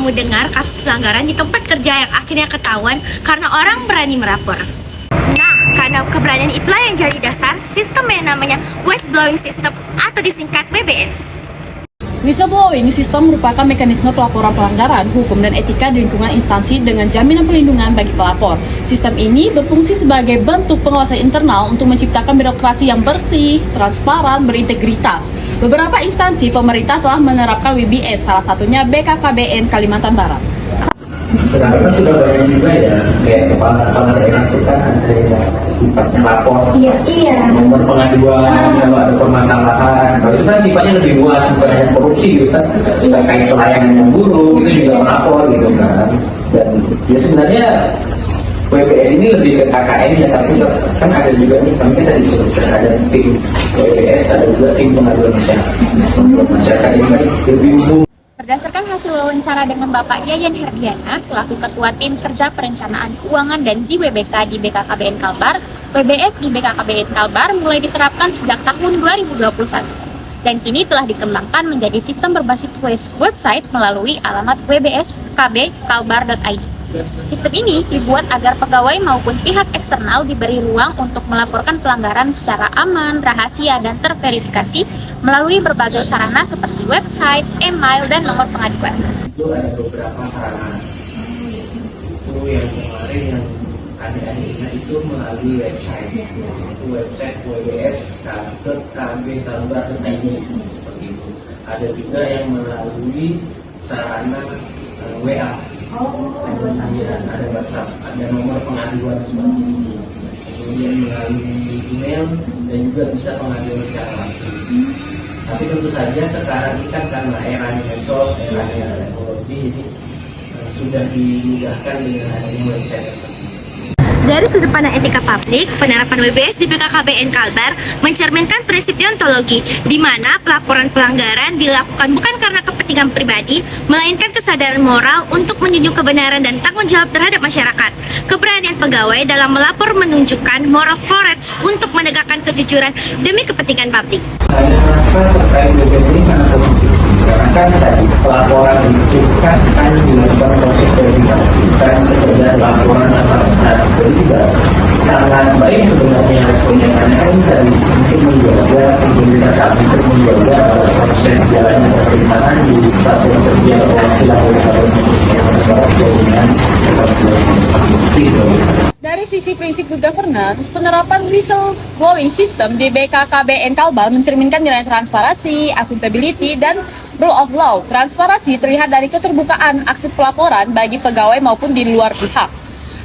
kamu dengar kasus pelanggaran di tempat kerja yang akhirnya ketahuan karena orang berani melapor? Nah, karena keberanian itulah yang jadi dasar sistem yang namanya whistleblowing system atau disingkat WBS. Whistleblowing system merupakan mekanisme pelaporan pelanggaran hukum dan etika di lingkungan instansi dengan jaminan perlindungan bagi pelapor. Sistem ini berfungsi sebagai bentuk pengawasan internal untuk menciptakan birokrasi yang bersih, transparan, berintegritas. Beberapa instansi pemerintah telah menerapkan WBS, salah satunya BKKBN Kalimantan Barat. Sekarang kan sudah banyak juga ya, kayak kepala daerah itu kan ada yang sifatnya lapor, nomor pengaduan, kalau ada permasalahan. Kalau itu kan sifatnya lebih luas, bukan hanya korupsi gitu kan, terkait pelayanan yang buruk itu juga melapor gitu kan. Dan ya sebenarnya WBS ini lebih ke KKN ya, tapi kan ada juga nih, sampai kita disebutkan ada tim WBS, ada juga tim pengaduan masyarakat. Masyarakat ini kan lebih umum. Berdasarkan hasil wawancara dengan Bapak Yayan Herdiana selaku Ketua Tim Kerja Perencanaan Keuangan dan ZWBK di BKKBN Kalbar, WBS di BKKBN Kalbar mulai diterapkan sejak tahun 2021 dan kini telah dikembangkan menjadi sistem berbasis website melalui alamat wbskbkalbar.id. Sistem ini dibuat agar pegawai maupun pihak eksternal diberi ruang untuk melaporkan pelanggaran secara aman, rahasia, dan terverifikasi melalui berbagai sarana seperti website, email, dan nomor pengaduan. Itu ada beberapa sarana. Itu yang kemarin yang adik-adik ingat itu melalui website. Itu website wbs.kbkalbar.id seperti itu. Ada juga yang melalui sarana WA. Ada WhatsApp, ada nomor pengaduan seperti itu. Kemudian melalui email dan juga bisa pengaduan secara langsung. Tapi tentu saja sekarang ini kan karena eranya medsos, eranya teknologi, jadi sudah dimudahkan dengan adanya website tersebut. Dari sudut pandang etika publik, penerapan WBS di BKKBN Kalbar mencerminkan prinsip deontologi, di mana pelaporan pelanggaran dilakukan bukan karena kepentingan pribadi, melainkan kesadaran moral untuk menjunjung kebenaran dan tanggung jawab terhadap masyarakat. Keberanian pegawai dalam melapor menunjukkan moral courage untuk menegakkan kejujuran demi kepentingan publik. Saya rasa terkait WBS ini sangat positif. Karena kan tadi pelaporan itu kan dilakukan proses verifikasi, kan sekedar laporan atau saat juga sangat baik sebenarnya responnya, karena kan tadi mungkin menjaga integritas sapi, menjaga proses jalannya pemerintahan di satu kerja yang dilakukan dengan Dari sisi prinsip good governance, penerapan whistleblowing system di BKKBN Kalbar mencerminkan nilai transparansi, accountability, dan rule of law. Transparansi terlihat dari keterbukaan akses pelaporan bagi pegawai maupun di luar pihak.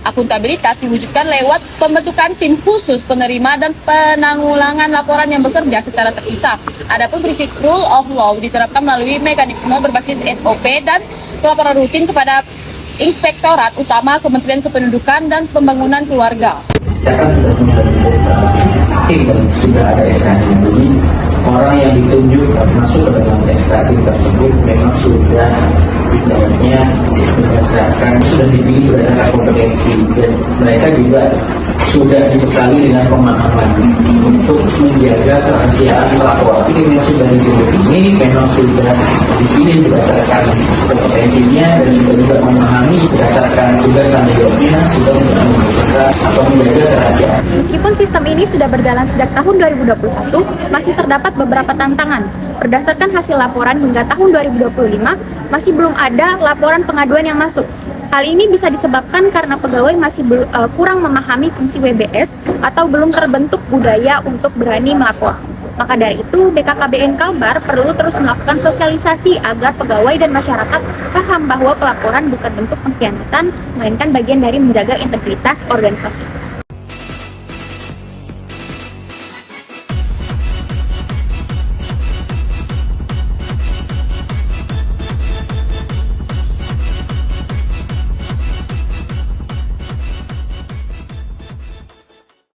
Akuntabilitas diwujudkan lewat pembentukan tim khusus penerima dan penanggulangan laporan yang bekerja secara terpisah. Adapun prinsip rule of law diterapkan melalui mekanisme berbasis SOP dan pelaporan rutin kepada Inspektorat Utama Kementerian Kependudukan dan Pembangunan Keluarga. Kita kan sudah membentuk tim dan sudah ada SK-nya. Jadi orang yang ditunjuk masuk ke dalam SK tersebut memang sudah ibaratnya berdasarkan sudah dipilih berdasarkan kompetensi, dan mereka juga sudah dibekali dengan pemahaman untuk menjaga kerahasiaan lapor. Tim yang sudah ditunjuk ini memang sudah dipilih berdasarkan kompetensinya dan juga memahami berdasarkan tugas tanggung jawabnya sudah menjaga atau menjaga kerahasiaan. Meskipun sistem ini sudah berjalan sejak tahun 2021, masih terdapat beberapa tantangan. Berdasarkan hasil laporan hingga tahun 2025, masih belum ada laporan pengaduan yang masuk. Hal ini bisa disebabkan karena pegawai masih kurang memahami fungsi WBS atau belum terbentuk budaya untuk berani melapor. Maka dari itu, BKKBN Kalbar perlu terus melakukan sosialisasi agar pegawai dan masyarakat paham bahwa pelaporan bukan bentuk pengkhianatan, melainkan bagian dari menjaga integritas organisasi.